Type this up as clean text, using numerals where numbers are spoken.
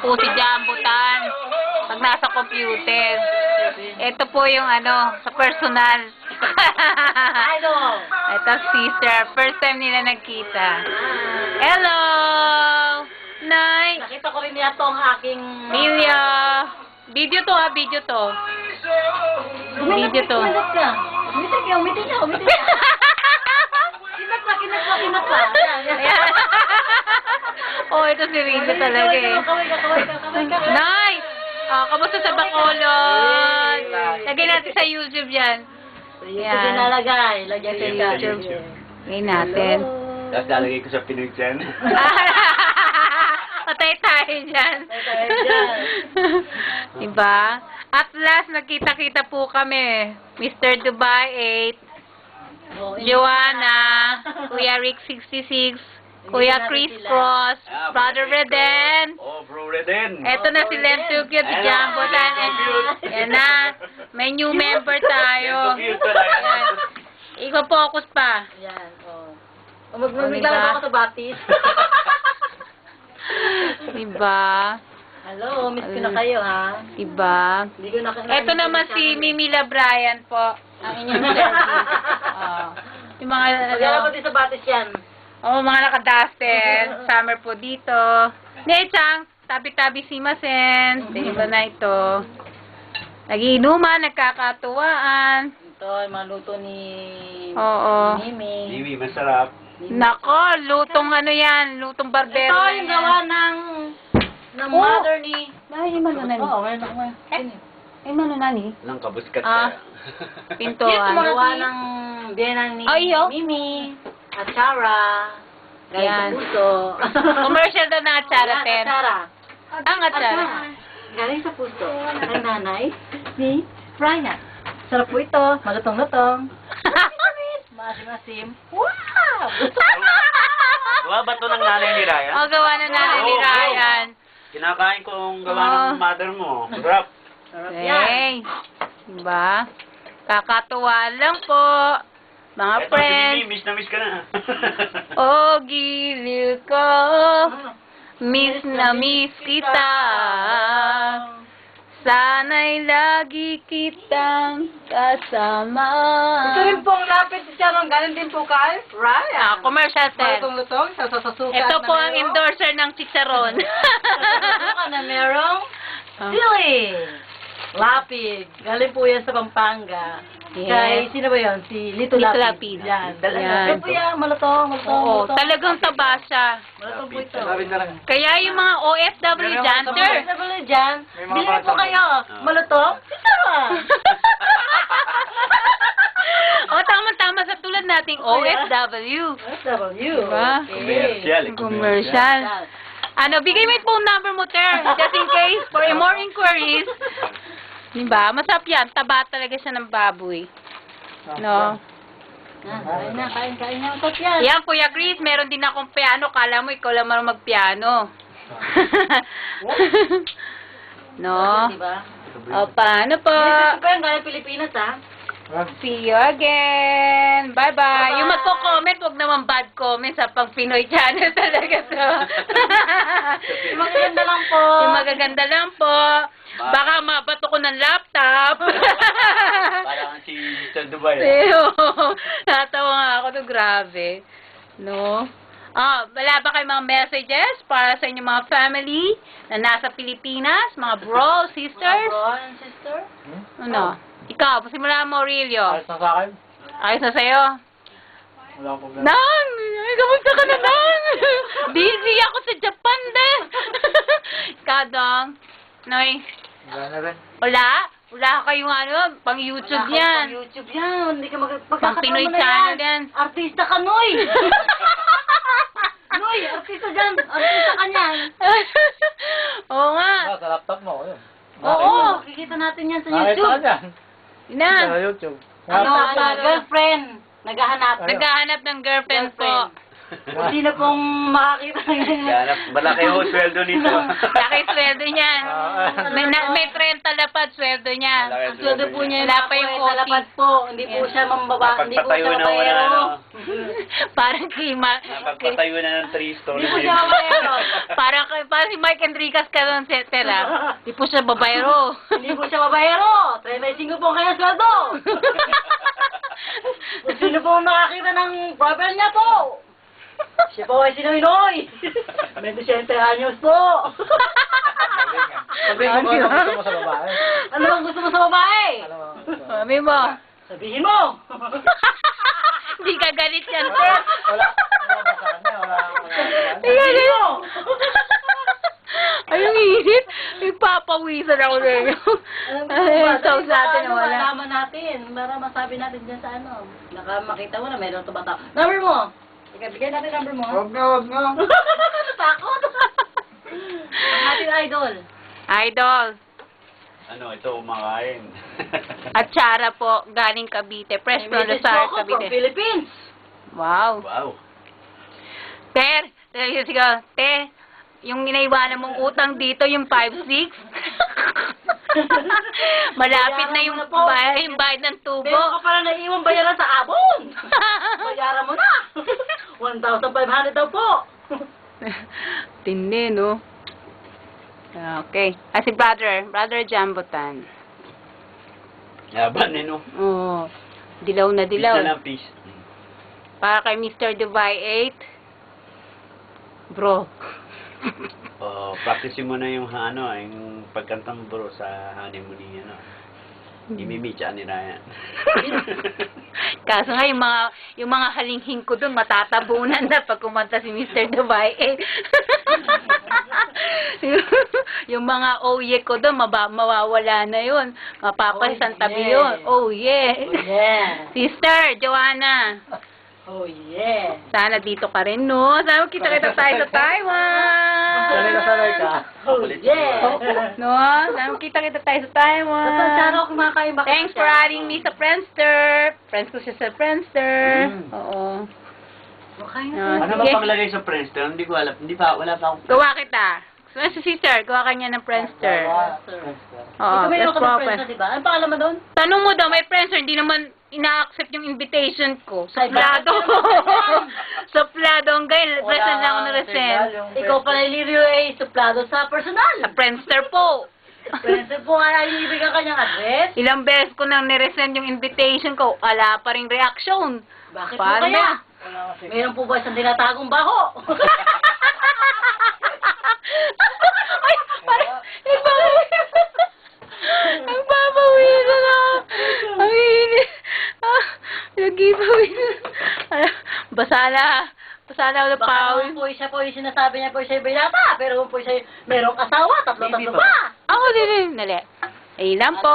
po si Jambutan pag nasa computer. Ito po yung sa personal. Ito sister. First time nila nagkita. Hello! Nay! Nakita ko rin yata ang aking... Milya! Video to video to. Video to. Umitin ka. Kinat ka. Ayan. Oh, ito si Rita talaga eh. Kaway ka. Nay! Kamusta sa Bacolod? Lagay natin sa YouTube yan. Yan. Ito nalagay. Lagyan sa YouTube. Ngayon natin. Tapos lalagay ko sa Pinoy Chan. Patay tayo dyan. Diba? At last, nagkita-kita po kami. Mr. Dubai 8, Joanna, Kuya Rick 66, Kuya Chris Cross, Brother Reden. Oh, Bro Reden. Eto na si Lem Tukyo, si Jambutan. Yan na. May new member tayo. Yan. Iko-focus pa. Yan. Maglalaro ako sa batis. Diba? Hello, miss ko na kayo, ha? Diba? Hindi ko na Ito naman si Mimila Bryan po. Ang inyong service. Yung mga, Maglalaro din sa batis yan. mga nakaduster. Summer po dito. Nechang, tabi-tabi si Masen. Diba na ito? Nagiinuman, nagkakatuwaan. Ito, ay maluto ni... Oo. Mimi. Mimi, masarap. Nako, lutong yan, lutong barbero. Ito yung gawa ng mother ni... Ay, imano na ni. Oo, ngayon ako ngayon. Imano na ni? Lang kabuskat Pinto. Yung gawa ng biyenang ni Mimi at Chara. Galing sa Yan. puso. Commercial daw ng atsara, Yan, ten. Chara. Ang atsara. Galing sa puso. Ang nanay ni Brian. Sarap po ito. Malutong-lutong. Masim-masim. Wow! Gawa ba ito ng nanay ni Ryan? O, gawa na natin ni Ryan. Kinakain ko ang gawa ng mother mo. Sarap. Sarap yan. Hey. Diba? Kakatuwa lang po. Mga Eto, friends. si Mimi, miss na miss ka na. Oh, giliw ko. Miss na miss kita. Sana'y lagi kitang kasama. Ito rin pong lapit si Sharon. Galing din po kay Ryan. Commercial ten. Lutong-lutong. Sasasukat Ito na po ang merong- endorser ng chicharon. Sasasukat na merong sili. Lapid. Galing po yan sa Pampanga. Yes. Kay, sino ba yun? Si Lito Lito Lapid. Lapid. Yan. Yan. Yan po yan. Malutong. Oo, talagang taba siya. Malutong po ito. Kaya yung mga OFW dyan, sir. Sabi dyan, bilhin po kayo. Malutong? Si Sarah. O, tama-tama sa tulad nating OFW. SW. Diba? Commercial. Commercial. Bigay mo yung phone number mo, Ter. Just in case, for more inquiries. Diba? Masarap yan. Taba talaga siya ng baboy. No? Kain na. Tot yan. Yan, Kuya Chris, meron din akong piano. Kala mo, ikaw lang marunong magpiano. No? Diba? O, paano po? Ito pa yung gaya Pilipinas, ha? See you again. Bye-bye. Bye-bye. Yung magko-comment, huwag naman bad comments sa pang Pinoy channel talaga to. Yung magaganda lang po. Yung magaganda lang po. Baka mabato ko ng laptop. Parang si Mr. Dubai. Natawa nga ako to, grabe. No? Wala ba kayong mga messages para sa inyong mga family na nasa Pilipinas? Mga bro, sisters? Bro and sister? Ano? Ikaw, pasimula mo, Aurelio. Ayos na sa akin. Ayos na sa'yo? Wala akong problema. Nang! Kamusta ka na, Nang? Busy ako sa Japan, be! Kadong. Noy? Wala na rin. Wala? Wala kayong pang YouTube yan. Pang YouTube yan. Hindi ka Pang Pinoy channel yan. Artista ka, Noy! Noy, artista dyan. Artista ka niyan. Oo nga. Sa laptop mo, yun. Oo. Makikita natin yan sa Nakita ka YouTube. dyan. Na. Sa YouTube. Girlfriend. Naghahanap. Naghahanap ng girlfriend po. Kung sino pong makakita ng Yan, malaki ho sweldo nito. Laki sweldo niyan. May 30 lapad sweldo niya. Malaki Ang sweldo po niya Wala pa yung OT. talapad po. Hindi po siya mambaba. Hindi po Napagpatayo siya na wala mabayero. Parang kay Napagpatayo na ng 3 stories. Hindi po siya mabayero. parang si Mike Enricas ka doon, Tera. Di po siya babayro. Hindi po siya babayero. 35 po kaya sweldo. Kung sino po makakita ng profile niya po. Siya po ay sinawinoy. 27 anyos po. Sabihin mo kung ano gusto mo sa babae. Ano bang gusto mo sa babae? Ano mo? Sabi mo. Sabihin mo. Hindi ka galit yan, sir. Wala ba sa kanya? Wala. Hindi ka Sabihin galit. mo. Ay, ang init. Nagpapawisan ako sa inyo. Ay, sa natin na wala. Malaman natin. Para masabi natin dyan sa ano. Makita mo na mayroon tumataw. Number mo. Ika, bigyan natin number mo. Huwag na, huwag na. Natakot. Ang ating idol. Idol. Ano, ito umakain. At Chara po, galing Cavite. Fresh from Mrs. Lazar, Choco from Cavite. Philippines. Wow. Wow. Ter, yung inaiwanan mong utang dito, yung 5-6. Malapit na yung bayad ng tubo. Meron ka pala naiwan bayaran sa abon. Bayaran mo na. 1,500 daw po. Tindi, no? Okay. Si Brother Jambutan. Yaban eh, no? Oo. Dilaw na dilaw. Pizza lang, peace. Para kay Mr. Dubai 8. Bro. Practice mo na yung ano, yung pagkanta mo bro sa honeymoon ni ano. Imimicha ni Ryan. Kaso nga, yung mga halinghing ko doon, matatabunan na pag kumanta si Mr. Dubai 8. yung mga oye ko doon, mawawala na yun. Mapapalisan tabi yun. Oh, yeah. Oh, yeah. Sister, Joanna. Oh, yeah. Sana dito ka rin, no? Sana kita-kita tayo sa Taiwan. Sanay ka. Oh, yeah. No? Sana kita-kita tayo sa Taiwan. Nasaan ako kumakain ba? Thanks for adding me sa Friendster. Friends ko siya sa Friendster. Oo. Makain Ah, na. Ano ba sige. paglagay sa Friendster? Hindi ko alam. Wala pa akong... Gawa kita. So, si sister, gawa ka niya ng Friendster. Oo, Ikaw may let's ka ng go. friends na, diba? Anong pangalan mo doon? Tanong mo daw, may Friendster, hindi naman ina-accept yung invitation ko. Ay, Suplado. bakit? Suplado ang gay. Present lang ako na resent. Ikaw pala iliriway suplado sa personal. Sa Friendster po. Pwede po kaya ibigay kanyang address. Ilang beses ko nang niresend yung invitation ko, wala pa ring reaction. Bakit Paano po kaya? ba? Mayroon po ba isang tinatagong baho? Ay, parang, nagpapawisan na. Ang init. Nag-giveaway. Basa na ako ng Baka pawis. naman po siya po yung sinasabi niya po siya binata, pero po siya merong asawa, tatlo-tatlo pa. Ako din. Nali. Ayun lang po.